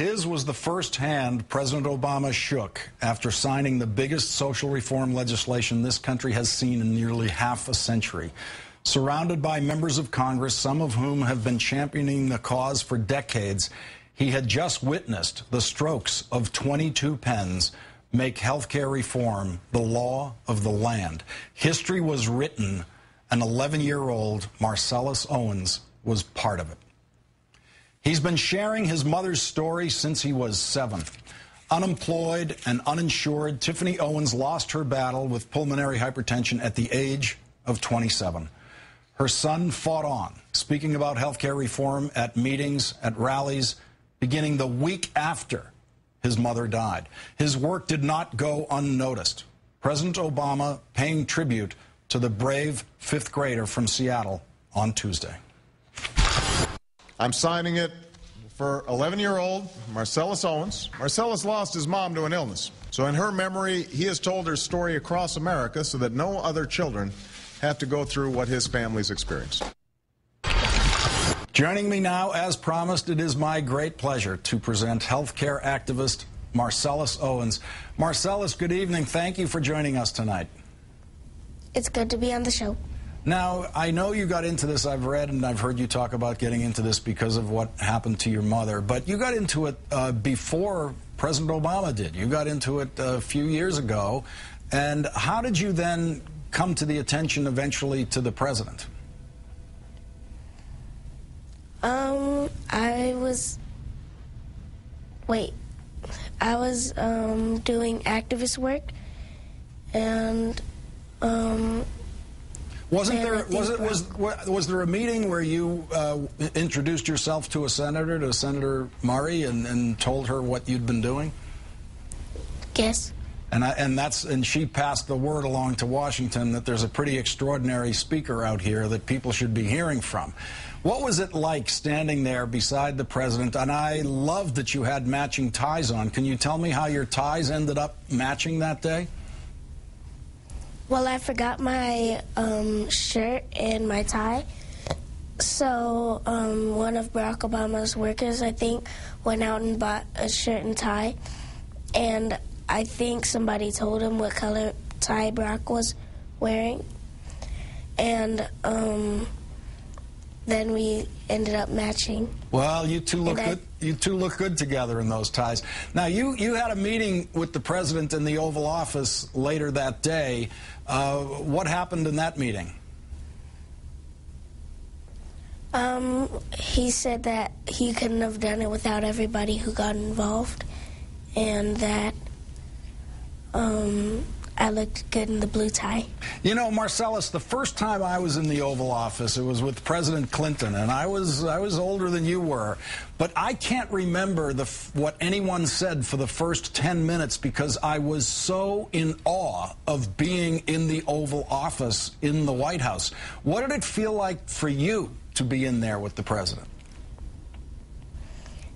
His was the first hand President Obama shook after signing the biggest social reform legislation this country has seen in nearly half a century. Surrounded by members of Congress, some of whom have been championing the cause for decades, he had just witnessed the strokes of 22 pens make health care reform the law of the land. History was written, and 11-year-old Marcelas Owens was part of it. He's been sharing his mother's story since he was 7. Unemployed and uninsured, Tiffany Owens lost her battle with pulmonary hypertension at the age of 27. Her son fought on, speaking about health care reform at meetings, at rallies, beginning the week after his mother died. His work did not go unnoticed. President Obama paying tribute to the brave 5th grader from Seattle on Tuesday. I'm signing it for 11-year-old Marcelas Owens. Marcelas lost his mom to an illness. So in her memory, he has told her story across America so that no other children have to go through what his family's experienced. Joining me now, as promised, it is my great pleasure to present healthcare activist Marcelas Owens. Marcelas, good evening. Thank you for joining us tonight. It's good to be on the show. Now, I know you got into this. I've read and I've heard you talk about getting into this because of what happened to your mother. But you got into it before President Obama did. You got into it a few years ago. And how did you then come to the attention eventually to the president? I was doing activist work, and was there a meeting where you introduced yourself to Senator Murray, and told her what you'd been doing? Yes. And she passed the word along to Washington that there's a pretty extraordinary speaker out here that people should be hearing from. What was it like standing there beside the president? And I loved that you had matching ties on. Can you tell me how your ties ended up matching that day? Well, I forgot my shirt and my tie. So one of Barack Obama's workers, I think, went out and bought a shirt and tie. And I think somebody told him what color tie Barack was wearing. And then we ended up matching. Well, you two look good. You two look good together in those ties. Now, you had a meeting with the president in the Oval Office later that day. What happened in that meeting? He said that he couldn't have done it without everybody who got involved, and that I looked good in the blue tie. You know, Marcelas, the first time I was in the Oval Office, it was with President Clinton, and I was older than you were. But I can't remember what anyone said for the first 10 minutes because I was so in awe of being in the Oval Office in the White House. What did it feel like for you to be in there with the president?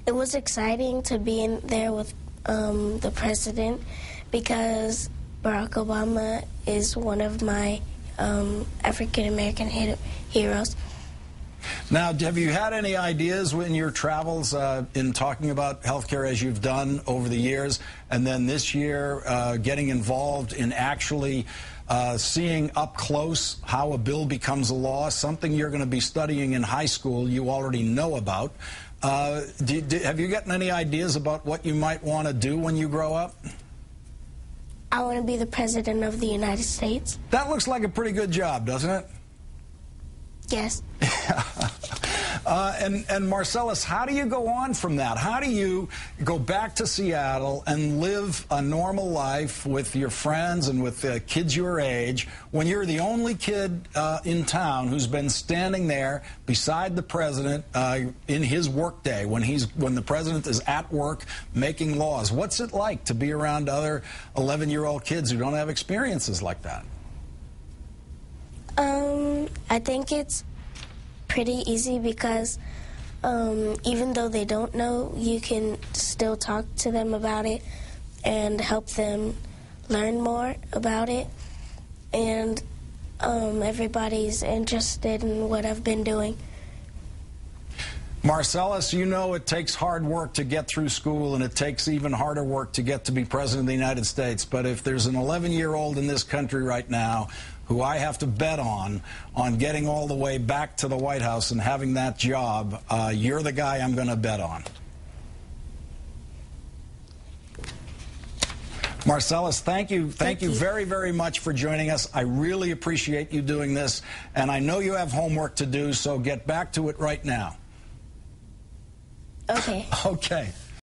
It was exciting to be in there with the president because Barack Obama is one of my African-American heroes. Now, have you had any ideas in your travels in talking about healthcare as you've done over the years, and then this year getting involved in actually seeing up close how a bill becomes a law, something you're going to be studying in high school you already know about? Have you gotten any ideas about what you might want to do when you grow up? I want to be the President of the United States. That looks like a pretty good job, doesn't it? Yes. And Marcelas, how do you go on from that? How do you go back to Seattle and live a normal life with your friends and with kids your age when you're the only kid in town who's been standing there beside the president in his workday when the president is at work making laws? What's it like to be around other 11-year-old kids who don't have experiences like that? I think it's pretty easy because even though they don't know, you can still talk to them about it and help them learn more about it. And everybody's interested in what I've been doing. Marcelas, you know it takes hard work to get through school, and it takes even harder work to get to be President of the United States. But if there's an 11-year-old in this country right now who I have to bet on getting all the way back to the White House and having that job, you're the guy I'm going to bet on. Marcelas, thank you very, very much for joining us. I really appreciate you doing this, and I know you have homework to do, so get back to it right now. Okay. Okay.